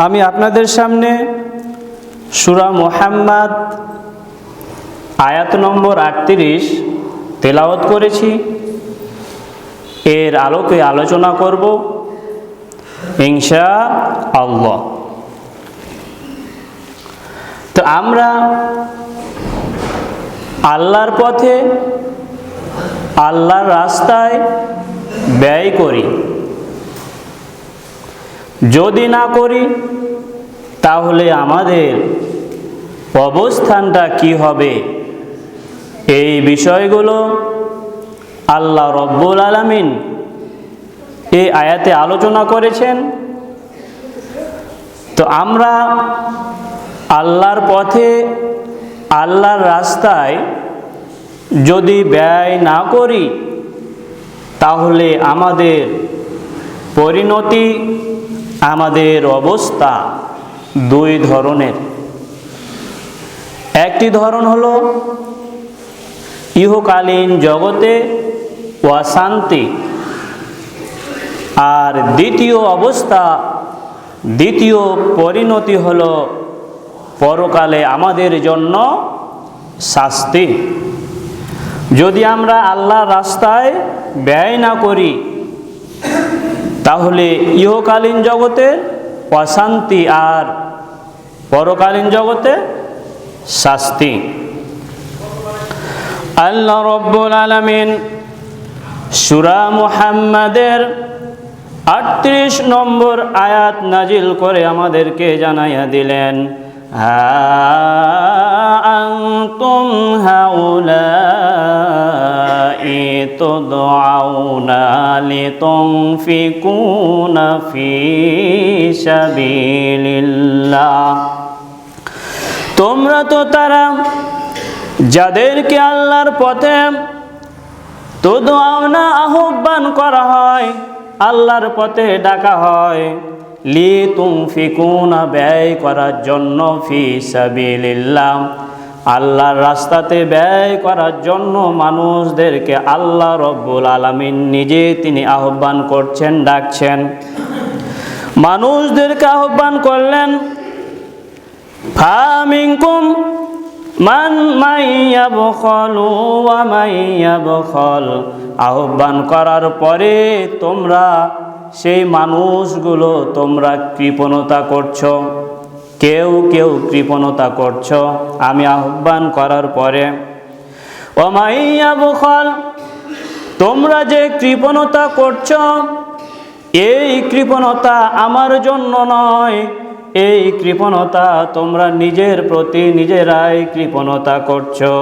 আমি আপনাদের সামনে সূরা মুহাম্মদ আয়াত নম্বর 38 তেলাওয়াত করেছি। এর আলোকে আলোচনা করব ইনশাআল্লাহ। তো আমরা আল্লাহর পথে, আল্লাহর রাস্তায় ব্যয় করি। যদি না করি তাহলে আমাদের অবস্থানটা কি হবে, এই বিষয়গুলো আল্লাহ রব্বুল আলামিন এই আয়াতে আলোচনা করেছেন। তো আমরা আল্লাহর পথে, আল্লাহর রাস্তায় যদি ব্যয় না করি তাহলে আমাদের পরিণতি, আমাদের অবস্থা দুই ধরনের। একটি ধরন হলো ইহকালীন জগতে অশান্তি, আর দ্বিতীয় অবস্থা, দ্বিতীয় পরিণতি হলো পরকালে আমাদের জন্য শাস্তি। যদি আমরা আল্লাহর রাস্তায় ব্যয় না করি তাহলে ইহকালীন জগতে অশান্তি আর পরকালীন জগতে শাস্তি। আল্লাহ রব্বুল আলামিন সূরা মুহাম্মাদের 38 নম্বর আয়াত নাজিল করে আমাদেরকে জানাইয়া দিলেন, হা আনতুম হাউলাই তুদআউনা লিতুনফিকুনা ফি সাবিলিল্লাহ। তোমরা তো তারা যাদেরকে আল্লাহর পথে তুদআউনা আহ্বান করা হয়, আল্লাহর পথে ডাকা হয়, লিতুনফিকুনা ব্যয় করার জন্য, ফি সাবিলিল্লাহ আল্লাহর রাস্তাতে ব্যয় করার জন্য মানুষদেরকে আল্লাহ রব্বুল আলামিন নিজে তিনি আহ্বান করছেন, ডাকছেন। মানুষদেরকে আহ্বান করলেন, ফামিনকুম মান মাইয়াবখালু ওয়া মাইয়াবখাল। আহ্বান করার পরে তোমরা সেই মানুষগুলো তোমরা কৃপণতা করছো, কেউ কেউ কৃপণতা করছো আমি আহ্বান করার পরে। ওয়া মাইয়াবখাল, তোমরা যে কৃপণতা করছো এই কৃপণতা আমার জন্য নয়, এই কৃপণতা তোমরা নিজের প্রতি নিজেরাই কৃপণতা করছো,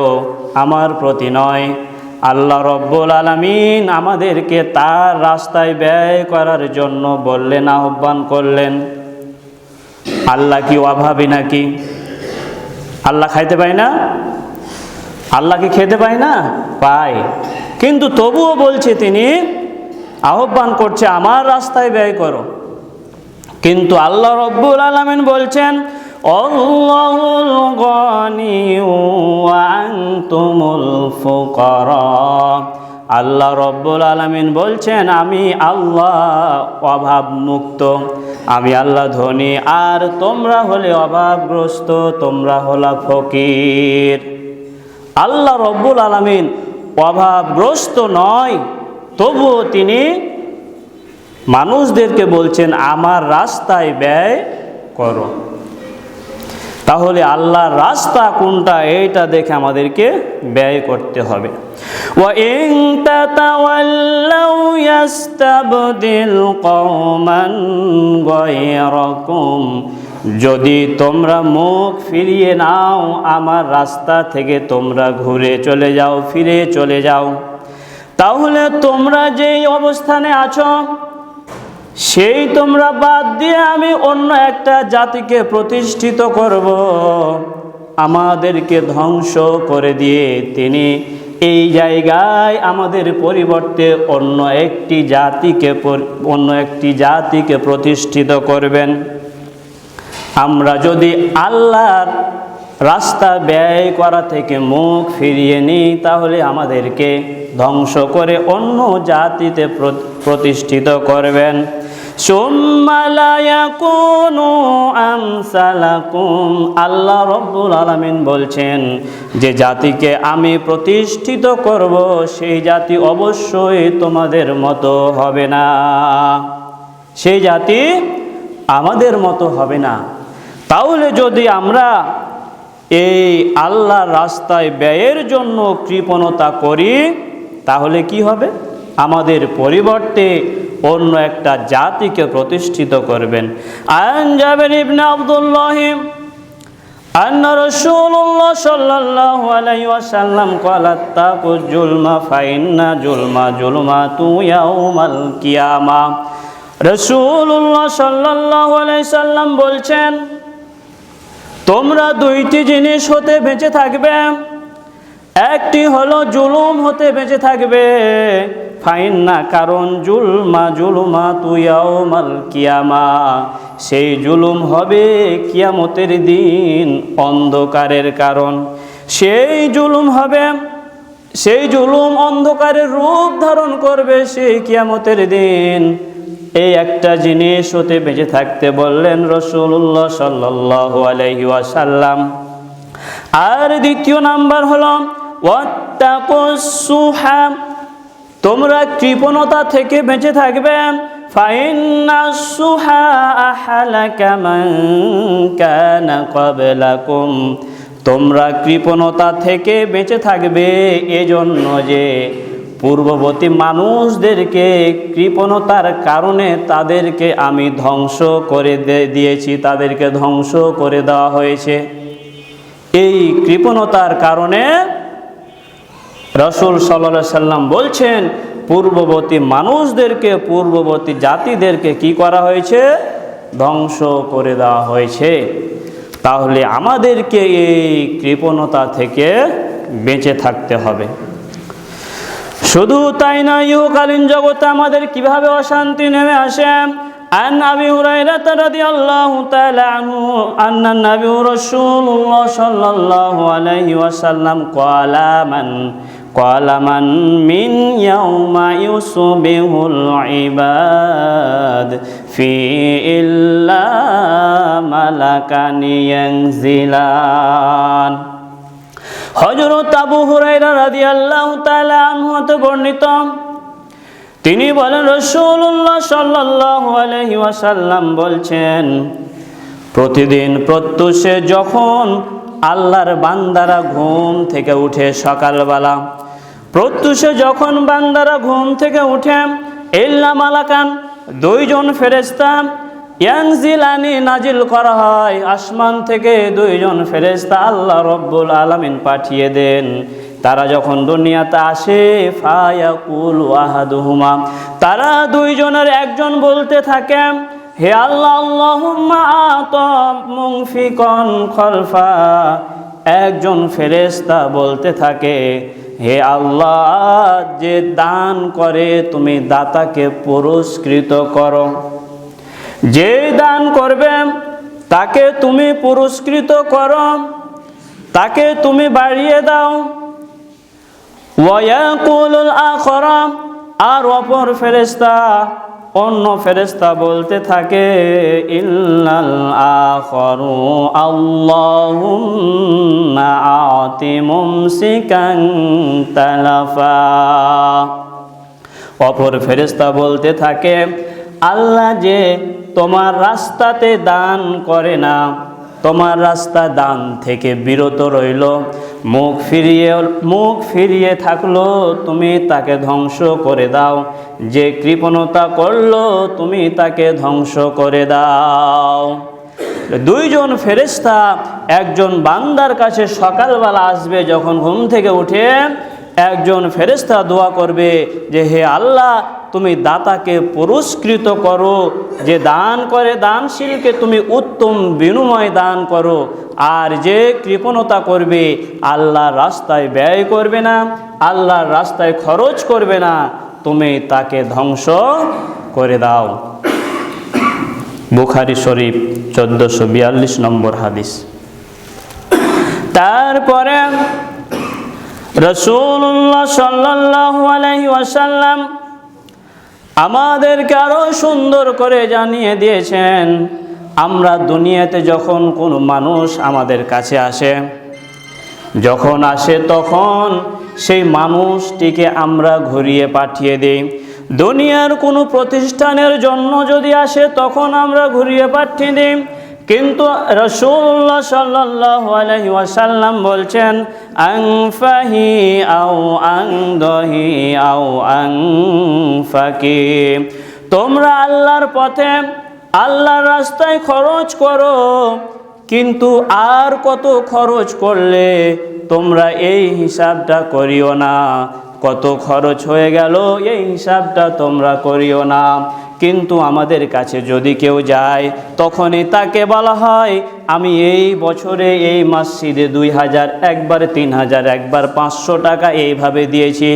আমার প্রতি নয়। আল্লাহ রব্বুল আলামিন আমাদেরকে তার রাস্তায় ব্যয় করার জন্য বললেন, আহ্বান করলেন। আল্লাহ কি অভাবী নাকি? আল্লাহ খাইতে পায় না? আল্লাহ কি খেতে পায় না? পায়, কিন্তু তবুও বলছে, তিনি আহ্বান করছে আমার রাস্তায় ব্যয় করো। কিন্তু আল্লাহ রব্বুল আলামিন বলছেন, আল্লাহুল গনিয়্যু ওয়া আনতুমুল ফুকারা। আল্লাহ রব্বুল আলামিন বলছেন, আমি আল্লাহ অভাব মুক্ত, আমি আল্লাহ ধনী, আর তোমরা হলে অভাবগ্রস্ত, তোমরা হলা ফকির। আল্লাহ রব্বুল আলামিন অভাবগ্রস্ত নয়, তবুও তিনি মানুষদেরকে বলছেন আমার রাস্তায় ব্যয় করো। তাহলে আল্লাহর রাস্তা কোনটা, এইটা দেখে আমাদেরকে ব্যয় করতে হবে। ওয়া ইন তাতাওয়াল্লাউ ইয়াস্তাবদিল কওমান গায়রাকুম। যদি তোমরা মুখ ফিরিয়ে নাও, আমার রাস্তা থেকে তোমরা ঘুরে চলে যাও, ফিরে চলে যাও, তাহলে তোমরা যেই অবস্থানে আছো সেই তোমরা বাদ দিয়ে আমি অন্য একটা জাতিকে প্রতিষ্ঠিত করব, আমাদেরকে ধ্বংস করে দিয়ে তিনি এই জায়গায় আমাদের পরিবর্তে অন্য একটি জাতিকে প্রতিষ্ঠিত করবেন। আমরা যদি আল্লাহর রাস্তা ব্যয় করা থেকে মুখ ফিরিয়ে নিই তাহলে আমাদেরকে ধ্বংস করে অন্য জাতিতে প্রতিষ্ঠিত করবেন। সুম্মা লা ইয়াকুনু আমসালাকুম। আল্লাহ রব্বুল আলামিন বলছেন যে জাতিকে আমি প্রতিষ্ঠিত করব সেই জাতি অবশ্যই তোমাদের মতো হবে না, সেই জাতি আমাদের মতো হবে না। তাহলে যদি আমরা এই আল্লাহর রাস্তায় ব্যয়ের জন্য কৃপণতা করি তাহলে কি হবে? আমাদের পরিবর্তে অন্য একটা জাতিকে প্রতিষ্ঠিত করবেন। আন জাবির ইবনে আব্দুল্লাহ আন্না রাসূলুল্লাহ সাল্লাল্লাহু আলাইহি ওয়াসাল্লাম ক্বালা তাকুজ জুলমা ফাইন্না জুলমা জুলমাতু ইয়াউমাল কিয়ামা। রাসূলুল্লাহ সাল্লাল্লাহু আলাইহি সাল্লাম বলছেন, তোমরা দুইটি জিনিস হতে বেঁচে থাকবে, একটি হলো জুলুম হতে বেঁচে থাকবে। ফাইন্না, কারণ জুলমা জুলমাতু ইয়াউমাল কিয়ামা, সেই জুলুম হবে কিয়ামতের দিন অন্ধকারের কারণ। সেই জুলুম হবে, সেই জুলুম অন্ধকারের রূপ ধারণ করবে সেই কিয়ামতের দিন। এই একটা জিনিস হতে বেঁচে থাকতে বললেন রাসূলুল্লাহ সাল্লাল্লাহু আলাইহি ওয়াসাল্লাম। আর দ্বিতীয় নাম্বার হলো ওয়াত্তাকুস সুহা, তোমরা কৃপণতা থেকে বেঁচে থাকবে। ফাইন্নাস সুহা আহলাকা মান কানা ক্বাবলাকুম, তোমরা কৃপণতা থেকে বেঁচে থাকবে এজন্য যে পূর্ববর্তী মানুষদেরকে কৃপণতার কারণে তাদেরকে আমি ধ্বংস করে দিয়েছি, তাদেরকে ধ্বংস করে দেওয়া হয়েছে। এই কৃপণতার কারণে রাসূল সাল্লাল্লাহু আলাইহি সাল্লাম বলছেন পূর্ববর্তী মানুষদেরকে, পূর্ববর্তী জাতিদেরকে কি করা হয়েছে? ধ্বংস করে দেওয়া হয়েছে। তাহলে আমাদেরকে এই কৃপণতা থেকে বেঁচে থাকতে হবে। শুধু তাই না, ইহকালীন জগতে আমাদের কিভাবে অশান্তি নেমে আসে। আন আবি হুরায়রা রাদিয়াল্লাহু তাআলা আনহু আন্না নবী রাসূলুল্লাহ সাল্লাল্লাহু আলাইহি ওয়াসাল্লাম ক্বালা মান মিন ইয়াউমা ইউসবিহুল ইবাদ ফি ইল্লা মালাকানি ইয়ানজিলান। হযরত আবু হুরায়রা রাদিয়াল্লাহু তাআলা আনহু হতে বর্ণিত, তিনি বলেন রাসূলুল্লাহ সাল্লাল্লাহু আলাইহি ওয়াসাল্লাম বলছেন, প্রতিদিন প্রত্যুষে যখন আল্লাহর বান্দারা ঘুম থেকে উঠে সকালবেলা, প্রত্যুষে যখন বান্দারা ঘুম থেকে উঠে, ইল্লা মালাকান, দুইজন ফেরেশতা, ইয়ানজিলানি, নাজিল করা হয় আসমান থেকে দুইজন ফেরেশতা আল্লাহ রব্বুল আলামিন পাঠিয়ে দেন। তারা যখন দুনিয়াতে আসে, ফায়াকুলু আহাদুহুমা, তারা দুইজনের একজন বলতে থাকে, হে আল্লাহ, আল্লাহুম্মা আতা মুনফিকান খলফা। একজন ফেরেশতা বলতে থাকে, হে আল্লাহ, যে দান করে তুমি দাতাকে পুরস্কৃত করো, যে দান করবে তাকে তুমি পুরস্কৃত করো, তাকে তুমি বাড়িয়ে দাও। ওয়ায়াকুলুল আখরা, আর অপর ফেরেশতা, অন্য ফেরেশতা বলতে থাকে, ইল্লাল আখরু আল্লাহুম্মা আতি মুমসিকান তালাফা। অপর ফেরেশতা বলতে থাকে, আল্লাহ যে তোমার রাস্তাতে দান করে না, তোমার রাস্তা দান থেকে বিরত রইল, মুখ ফিরিয়ে থাকলো, তুমি তাকে ধ্বংস করে দাও। যে কৃপণতা করলো তুমি তাকে ধ্বংস করে দাও। দুইজন ফেরেশতা একজন বান্দার কাছে সকালবেলা আসবে, যখন ঘুম থেকে উঠে একজন ফেরেশতা দোয়া করবে যে হে আল্লাহ, তুমি দাতাকে পুরস্কৃত করো, যে দান করে দানশীলকে তুমি উত্তম বিনিময় দান করো। আর যে কৃপণতা করবে, আল্লাহর রাস্তায় ব্যয় করবে না, আল্লাহর রাস্তায় খরচ করবে না, তুমি তাকে ধ্বংস করে দাও। বুখারী শরীফ 1442 নম্বর হাদিস। তারপরে রাসূলুল্লাহ সাল্লাল্লাহু আলাইহি ওয়াসাল্লাম আমাদেরকে আরো সুন্দর করে জানিয়ে দিয়েছেন, আমরা দুনিয়াতে যখন কোনো মানুষ আমাদের কাছে আসে, যখন আসে তখন সেই মানুষটিকে আমরা ঘুরিয়ে পাঠিয়ে দিই। দুনিয়ার কোনো প্রতিষ্ঠানের জন্য যদি আসে তখন আমরা ঘুরিয়ে পাঠিয়ে দিই। কিন্তু রাসূলুল্লাহ সাল্লাল্লাহু আলাইহি ওয়াসাল্লাম বলছেন, আনফাহি আও আনদহি আও আনফাকি, তোমরা আল্লাহর পথে আল্লাহর রাস্তায় খরচ করো, কিন্তু আর কত খরচ করলে তোমরা এই হিসাবটা করিও না, কত খরচ হয়ে গেল এই হিসাবটা তোমরা করিও না। কিন্তু আমাদের কাছে যদি কেউ যায় তখনই তাকে বলা হয়, আমি এই বছরে এই মসজিদে 2000, একবার 3000, একবার 500 টাকা এইভাবে দিয়েছি।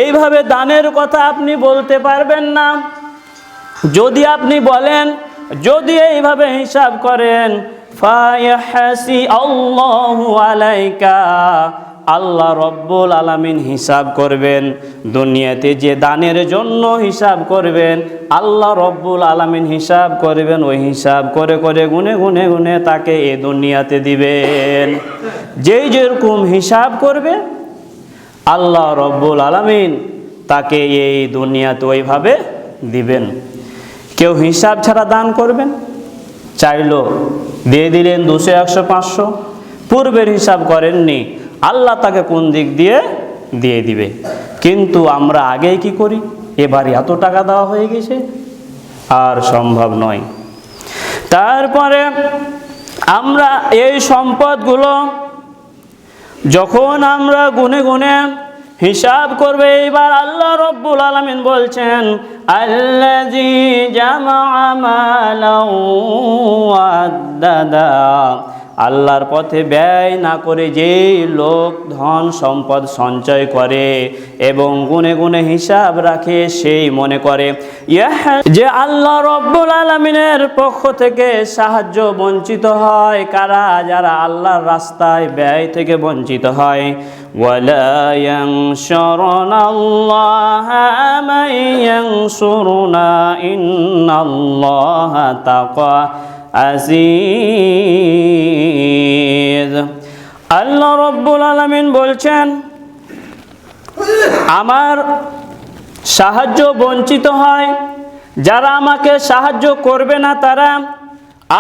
এইভাবে দানের কথা আপনি বলতে পারবেন না। যদি আপনি বলেন, যদি এইভাবে হিসাব করেন, ফায়াহসি আল্লাহু আলাইকা, আল্লাহ রব্বুল আলামিন হিসাব করবেন। দুনিয়াতে যে দানের জন্য হিসাব করবেন, আল্লাহ রব্বুল আলামিন হিসাব করবেন। ওই হিসাব করে করে গুনে গুনে গুনে তাকে এ দুনিয়াতে দিবেন। যেই যেরকম হিসাব করবে আল্লাহ রব্বুল আলামিন তাকে এই দুনিয়াতে ওইভাবে দিবেন। কেউ হিসাব ছাড়া দান করবেন, চাইলো দিয়ে দিলেন 200, 100, 500, পূর্বের হিসাব করেননি, আল্লাহ তাকে কোন দিক দিয়ে দিয়ে দিবে। কিন্তু আমরা আগেই কি করি, এবার এত টাকা দেওয়া হয়ে গেছে, আর সম্ভব নয়। তারপরে আমরা এই সম্পদগুলো যখন আমরা গুনে গুনে হিসাব করবে, এবার আল্লাহ রব্বুল আলামিন বলছেন, আল্লাযী জামাআ মালান ওয়া আদ্দাদা, আল্লাহর পথে ব্যয় না করে যেই লোক ধন সম্পদ সঞ্চয় করে এবং গুনে গুনে হিসাব রাখে, সেই মনে করে যে আল্লাহ রব্বুল আলামিনের পক্ষ থেকে সাহায্য বঞ্চিত হয়। কারা? যারা আল্লাহর রাস্তায় ব্যয় থেকে বঞ্চিত হয়। ওয়ালা ইয়ানসুরুনাল্লাহা মান ইয়ানসুরুনা ইন্নাল্লাহা তাকা আজিজ। আল্লাহ রব্বুল আলামিন বলছেন, আমার সাহায্য বঞ্চিত হয় যারা আমাকে সাহায্য করবে না তারা।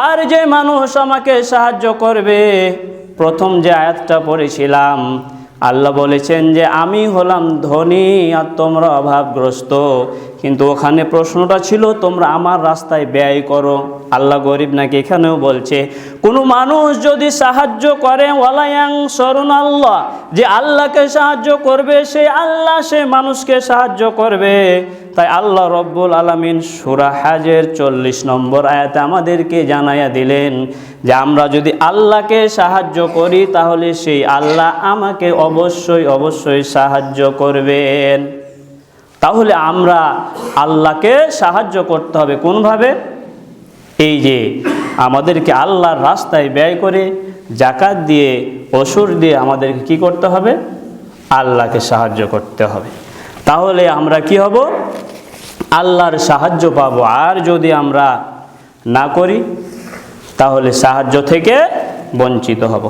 আর যে মানুষ আমাকে সাহায্য করবে, প্রথম যে আয়াতটা পড়েছিলাম, আল্লাহ বলেছেন যে আমি হলাম ধনী আর তোমরা অভাবগ্রস্ত। কিন্তু ওখানে প্রশ্নটা ছিল তোমরা আমার রাস্তায় ব্যয় করো, আল্লাহ গরিব নাকি? এখানেও বলছে কোনো মানুষ যদি সাহায্য করে, ওয়ালা ইয়ানসুরুনাল্লাহ, যে আল্লাহকে সাহায্য করবে, সে আল্লাহ সে মানুষকে সাহায্য করবে। তাই আল্লাহ রব্বুল আলামিন সূরা হাজের 40 নম্বর আয়াতে আমাদেরকে জানাইয়া দিলেন যে আমরা যদি আল্লাহকে সাহায্য করি তাহলে সেই আল্লাহ আমাকে অবশ্যই অবশ্যই সাহায্য করবেন। তাহলে আমরা আল্লাহকে সাহায্য করতে হবে কোনভাবে? এই যে আমাদেরকে আল্লাহর রাস্তায় ব্যয় করে যাকাত দিয়ে অসুর দিয়ে আমাদেরকে কি করতে হবে? আল্লাহকে সাহায্য করতে হবে। তাহলে আমরা কি হব? আল্লাহর সাহায্য পাবো। আর যদি আমরা না করি তাহলে সাহায্য থেকে বঞ্চিত হব।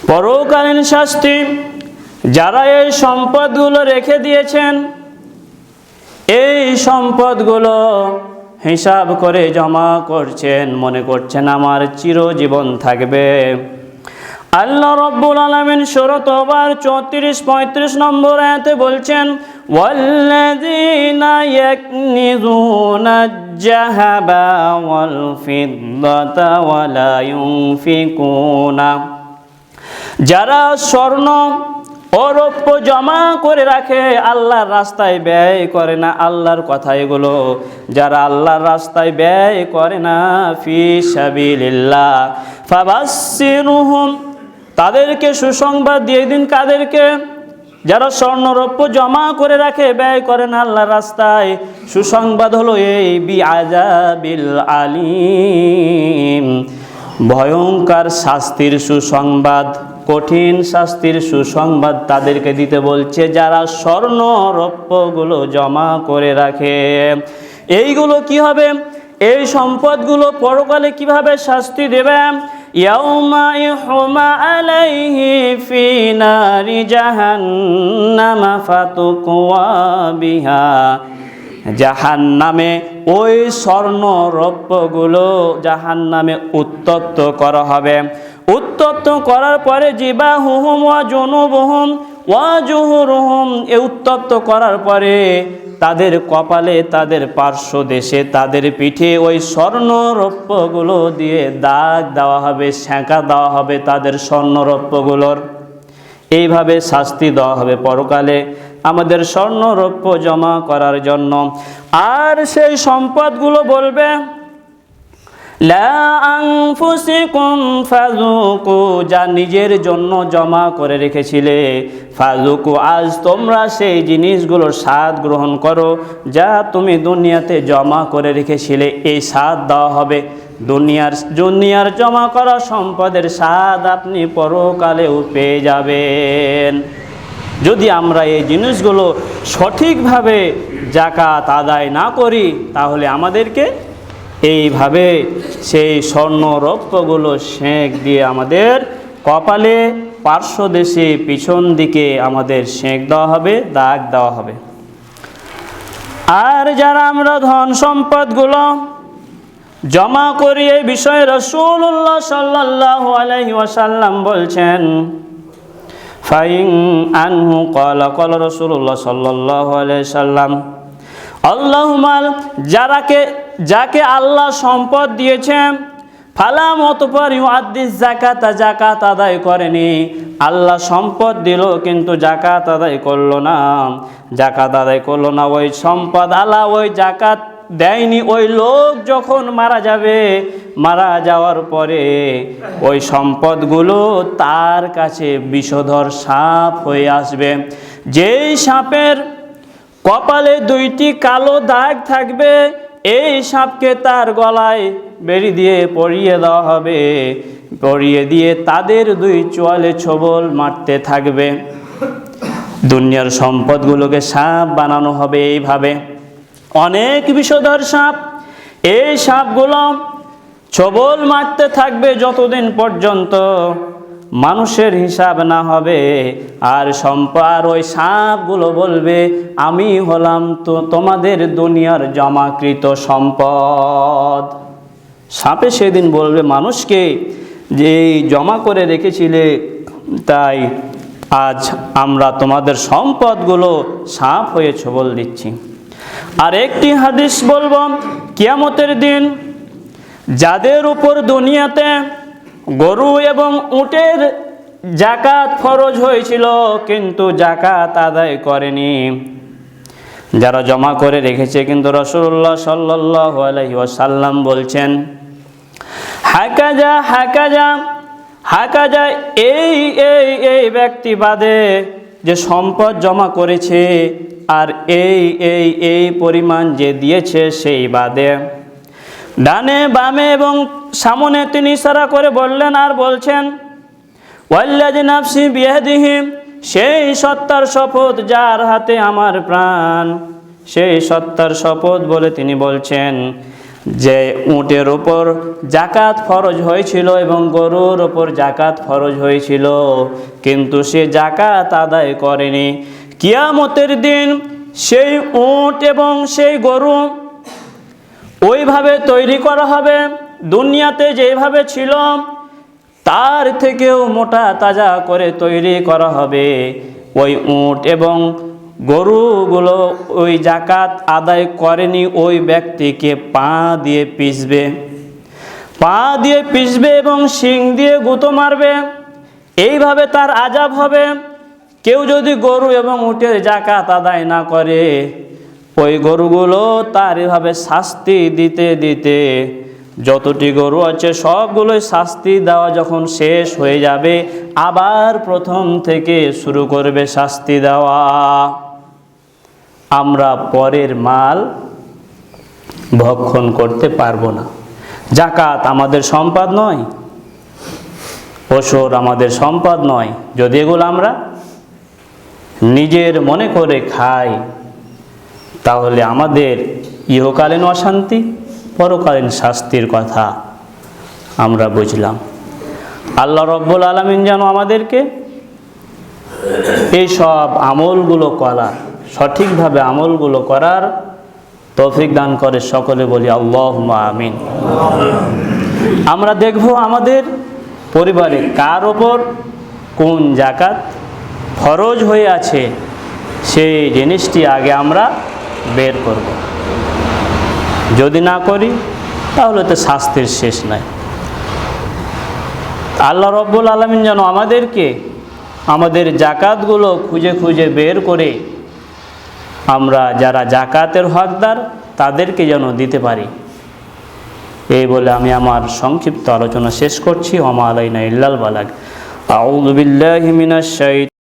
পরকালীন শাস্তি। যারা এই সম্পদগুলো রেখে দিয়েছেন, এই সম্পদগুলো হিসাব করে জমা করছেন, মনে করছেন আমার চিরজীবন থাকবে। আল্লাহ রব্বুল আলামিন সূরা তাওবার 34-35 নম্বর আয়াতে বলছেন, ওয়াল্লাযীনা ইয়াকনিজুনাজ যাহাবা ওয়াল ফিদ্দাতা ওয়ালা ইউনফিকুনা, যারা স্বর্ণ ও রৌপ্য জমা করে রাখে, আল্লাহর রাস্তায় ব্যয় করে না। আল্লাহর কথা এগুলো, যারা আল্লাহর রাস্তায় ব্যয় করে না, ফি সাবিলিল্লাহ ফাবাশশিরহুম, তাদেরকে সুসংবাদ দিয়ে দিন। কাদেরকে? যারা স্বর্ণ রৌপ্য জমা করে রাখে, ব্যয় করে না আল্লাহর রাস্তায়। সুসংবাদ হলো এই, বিআযাবিল আলীম, ভয়ঙ্কর শাস্তির সুসংবাদ। কঠিন শাস্তির সুসংবাদ তাদেরকে দিতে বলছে যারা স্বর্ণ রৌপ্যগুলো জমা করে রাখে। এইগুলো কি হবে? এই সম্পদগুলো পরকালে কিভাবে শাস্তি দেবে? ইয়াউমা ইউহমা আলাইহি ফি নারি জাহান্নামা ফাতুকওয়া বিহা, জাহান্নামে ওই স্বর্ণ রৌপ্যগুলো জাহান্নামে উত্তপ্ত করা হবে। উত্তপ্ত করার পরে জিবাহুহুম ওয়া জুনুবুহুম ওয়া জুহুরুহুম, এ উত্তপ্ত করার পরে তাদের কপালে, তাদের পার্শ্ব দেশে, তাদের পিঠে ওই স্বর্ণ রৌপ্যগুলো দিয়ে দাগ দেওয়া হবে, সেঁকা দেওয়া হবে তাদের স্বর্ণ রৌপ্যগুলোর। এইভাবে শাস্তি দেওয়া হবে পরকালে আমাদের স্বর্ণ রৌপ্য জমা করার জন্য। আর সেই সম্পদগুলো বলবে লা আনফুসিকুম ফাযুকু, যা নিজের জন্য জমা করে রেখেছিলে, ফাযুকু, আজ তোমরা সেই জিনিসগুলোর স্বাদ গ্রহণ করো যা তুমি দুনিয়াতে জমা করে রেখেছিলে। এই স্বাদ দেওয়া হবে, দুনিয়ার জমা করা সম্পদের স্বাদ আপনি পরকালেও পেয়ে যাবেন। যদি আমরা এই জিনিসগুলো সঠিকভাবে যাকাত আদায় না করি তাহলে আমাদেরকে এইভাবে সেই স্বর্ণ রৌপ্যগুলো সেঁক দিয়ে আমাদের কপালে, পার্শ্বদেশে, পিছন দিকে আমাদের সেঁক দেওয়া হবে, দাগ দেওয়া হবে। আর যারা আমরা ধন সম্পদগুলো জমা করি, এই বিষয়ে রাসূলুল্লাহ সাল্লাল্লাহু আলাইহি ওয়াসাল্লাম বলছেন, ফাইন আনহু ক্বালা ক্বালা রাসূলুল্লাহ সাল্লাল্লাহু আলাইহি সাল্লাম, আল্লাহুম্মা, যাকে আল্লাহ সম্পদ দিয়েছেন, ফালাম, অতঃপর ইউআদ্দিস যাকাত, যাকাত আদায় করেনি। আল্লাহ সম্পদ দিল কিন্তু যাকাত আদায় করলো না, যাকাত আদায় করলো না, ওই সম্পদ আল্লাহ ওই যাকাত দেয়নি। ওই লোক যখন মারা যাবে, মারা যাওয়ার পরে ওই সম্পদগুলো তার কাছে বিষধর সাপ হয়ে আসবে। যেই সাপের কপালে 2টি কালো দাগ থাকবে, এই সাপকে তার গলায় বেড়ি দিয়ে পরিয়ে দেওয়া হবে, পরিয়ে দিয়ে তাদের 2 চোয়ালে ছোবল মারতে থাকবে। দুনিয়ার সম্পদগুলোকে সাপ বানানো হবে এইভাবে, অনেক বিষধর সাপ। এই সাপগুলো ছোবল মারতে থাকবে যতদিন পর্যন্ত মানুষের হিসাব না হবে। আর ওই সাপগুলো বলবে, আমি হলাম তো তোমাদের দুনিয়ার জমাকৃত সম্পদ। সাপে সেদিন বলবে মানুষকে যে এই জমা করে রেখেছিলে, তাই আজ আমরা তোমাদের সম্পদগুলো সাপ হয়ে ছোবল দিচ্ছি। আর একটি হাদিস বলবো, কিয়ামতের দিন যাদের উপর দুনিয়াতে গরু এবং উটের যাকাত ফরজ হয়েছিল কিন্তু যাকাত আদায় করেনি, যারা জমা করে রেখেছে, কিন্তু রাসূলুল্লাহ সাল্লাল্লাহু আলাইহি ওয়াসাল্লাম বলছেন, হাকাজা হাকাজা হাকাজা, এই ব্যক্তি বাদে যে সম্পদ জমা করেছে আর এই পরিমাণ যে দিয়েছে সেই বাদে। ডানে বামে এবং সামনে তিনি ইশারা করে বললেন আর বলছেন, ওয়াল্লাযী নাফসি বিয়াদিহি, সেই সত্তার শপথ যার হাতে আমার প্রাণ, সেই সত্তার শপথ বলে তিনি বলছেন যে উটের ওপর যাকাত ফরজ হয়েছিল এবং গরুর ওপর যাকাত ফরজ হয়েছিল কিন্তু সে যাকাত আদায় করেনি। কিয়ামতের দিন সেই উট এবং সেই গরু ওইভাবে তৈরি করা হবে, দুনিয়াতে যেভাবে ছিল তার থেকেও মোটা তাজা করে তৈরি করা হবে। ওই উট এবং গরুগুলো ওই যাকাত আদায় করেনি ওই ব্যক্তিকে পা দিয়ে পিষবে এবং শিং দিয়ে গুঁতো মারবে। এইভাবে তার আযাব হবে। কেউ যদি গরু এবং উটের যাকাত আদায় না করে, ওই গরুগুলো তার এভাবে শাস্তি দিতে দিতে যতটি গরু আছে সবগুলোই শাস্তি দেওয়া যখন শেষ হয়ে যাবে, আবার প্রথম থেকে শুরু করবে শাস্তি দেওয়া। আমরা পরের মাল ভক্ষণ করতে পারবো না। যাকাত আমাদের সম্পদ নয়, ওসর আমাদের সম্পদ নয়। যদি এগুলো আমরা নিজের মনে করে খাই, তাহলে আমাদের ইহকালীন অশান্তি, পরকালীন শাস্তির কথা আমরা বুঝলাম। আল্লাহ রব্বুল আলামিন যেন আমাদেরকে এই সব আমলগুলো করার, সঠিকভাবে আমলগুলো করার তৌফিক দান করে। সকলে বলি আল্লাহুম্মা আমিন। আমরা দেখব আমাদের পরিবারে কার ওপর কোন যাকাত ফরজ হয়ে আছে, সেই জিনিসটি আগে আমরা বের করব। যদি না করি তাহলে তো শাস্তির শেষ নাই। আল্লাহ রব্বুল আলামিন যেন আমাদেরকে আমাদের যাকাতগুলো খুঁজে খুঁজে বের করে আমরা যারা যাকাতের হকদার তাদেরকে যেন দিতে পারি। এই বলে আমি আমার সংক্ষিপ্ত আলোচনা শেষ করছি। ওয়া মা আলাইনা ইল্লাল বালাগ। আউযু বিল্লাহি মিনাশ শাইতানির